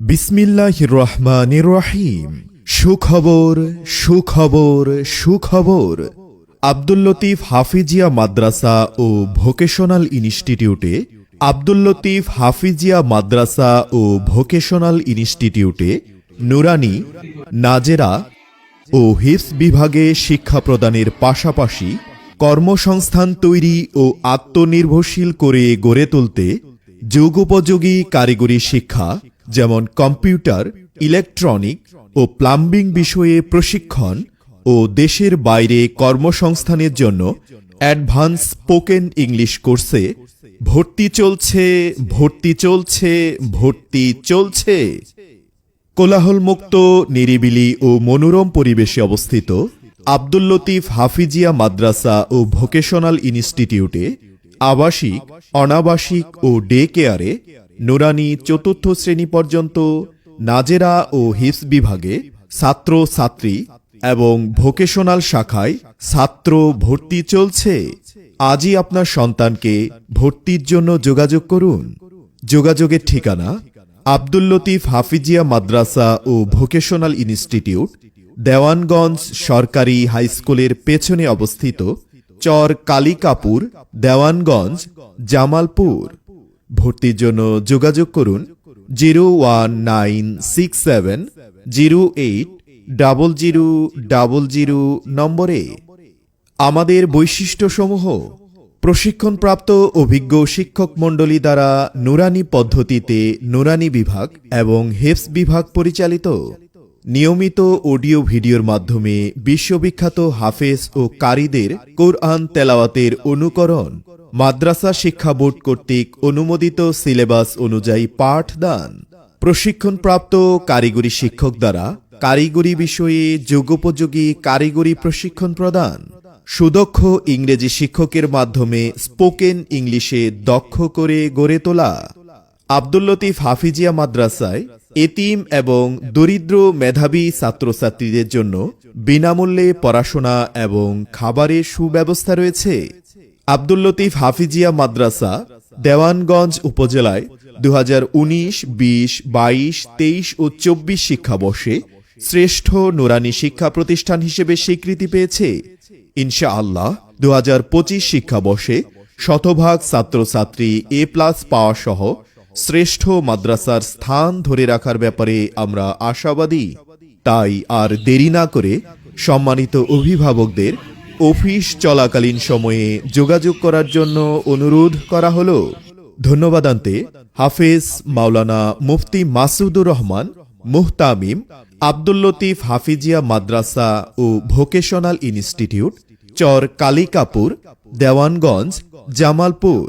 বিসমিল্লাহির রহমানির রহিম। সুখবর সুখবর সুখবর। আব্দুল লতিফ হাফিজিয়া মাদ্রাসা ও ভোকেশনাল ইনস্টিটিউটে নুরানি, নাজেরা ও হিফজ বিভাগে শিক্ষা প্রদানের পাশাপাশি কর্মসংস্থান তৈরি ও আত্মনির্ভরশীল করে গড়ে তুলতে যুগোপযোগী কারিগরি শিক্ষা যেমন কম্পিউটার, ইলেকট্রনিক ও প্লাম্বিং বিষয়ে প্রশিক্ষণ ও দেশের বাইরে কর্মসংস্থানের জন্য অ্যাডভান্স স্পোকেন ইংলিশ কোর্সে ভর্তি চলছে। কোলাহলমুক্ত, নিরিবিলি ও মনোরম পরিবেশে অবস্থিত আব্দুল লতিফ হাফিজিয়া মাদ্রাসা ও ভোকেশনাল ইনস্টিটিউটে আবাসিক, অনাবাসিক ও ডে কেয়ারে নুরানি চতুর্থ শ্রেণী পর্যন্ত, নাজেরা ও হিফজ বিভাগে ছাত্রছাত্রী এবং ভোকেশনাল শাখায় ছাত্র ভর্তি চলছে। আজই আপনার সন্তানকে ভর্তির জন্য যোগাযোগ করুন। যোগাযোগের ঠিকানা: আব্দুল লতিফ হাফিজিয়া মাদ্রাসা ও ভোকেশনাল ইনস্টিটিউট, দেওয়ানগঞ্জ সরকারি হাইস্কুলের পেছনে অবস্থিত চর কালিকাপুর, দেওয়ানগঞ্জ, জামালপুর। ভর্তির জন্য যোগাযোগ করুন 01967080000 নম্বরে। আমাদের বৈশিষ্ট্যসমূহ: প্রশিক্ষণপ্রাপ্ত অভিজ্ঞ শিক্ষক মণ্ডলী দ্বারা নুরানি পদ্ধতিতে নুরানি বিভাগ এবং হিফজ বিভাগ পরিচালিত। নিয়মিত অডিও ভিডিওর মাধ্যমে বিশ্ববিখ্যাত হাফেজ ও কারীদের কোরআন তেলাওয়াতের অনুকরণ। মাদ্রাসা শিক্ষা বোর্ড কর্তৃক অনুমোদিত সিলেবাস অনুযায়ী পাঠদান। প্রশিক্ষণপ্রাপ্ত কারিগরি শিক্ষক দ্বারা কারিগরি বিষয়ে যুগোপযোগী কারিগরি প্রশিক্ষণ প্রদান। সুদক্ষ ইংরেজি শিক্ষকের মাধ্যমে স্পোকেন ইংলিশে দক্ষ করে গড়ে তোলা। আব্দুল লতিফ হাফিজিয়া মাদ্রাসায় এতিম এবং দরিদ্র মেধাবী ছাত্রছাত্রীদের জন্য বিনামূল্যে পড়াশোনা এবং খাবারের সুব্যবস্থা রয়েছে। আব্দুল লতিফ হাফিজিয়া মাদ্রাসা দেওয়ানগঞ্জ উপজেলায় 2019-20, 2022 ও 2024 শিক্ষাবর্ষে শ্রেষ্ঠ নুরানি শিক্ষা প্রতিষ্ঠান হিসেবে স্বীকৃতি পেয়েছে। ইনশাআল্লাহ 2025 শিক্ষাবর্ষে শতভাগ ছাত্রছাত্রী A+ পাওয়া সহ শ্রেষ্ঠ মাদ্রাসার স্থান ধরে রাখার ব্যাপারে আমরা আশাবাদী। তাই আর দেরি না করে সম্মানিত অভিভাবকদের অফিস চলাকালীন সময়ে যোগাযোগ করার জন্য অনুরোধ করা হলো। ধন্যবাদান্তে হাফেজ মাওলানা মুফতি মাসুদুর রহমান মুহতামিম, আব্দুল লতিফ হাফিজিয়া মাদ্রাসা ও ভোকেশনাল ইনস্টিটিউট, চর কালিকাপুর, দেওয়ানগঞ্জ, জামালপুর।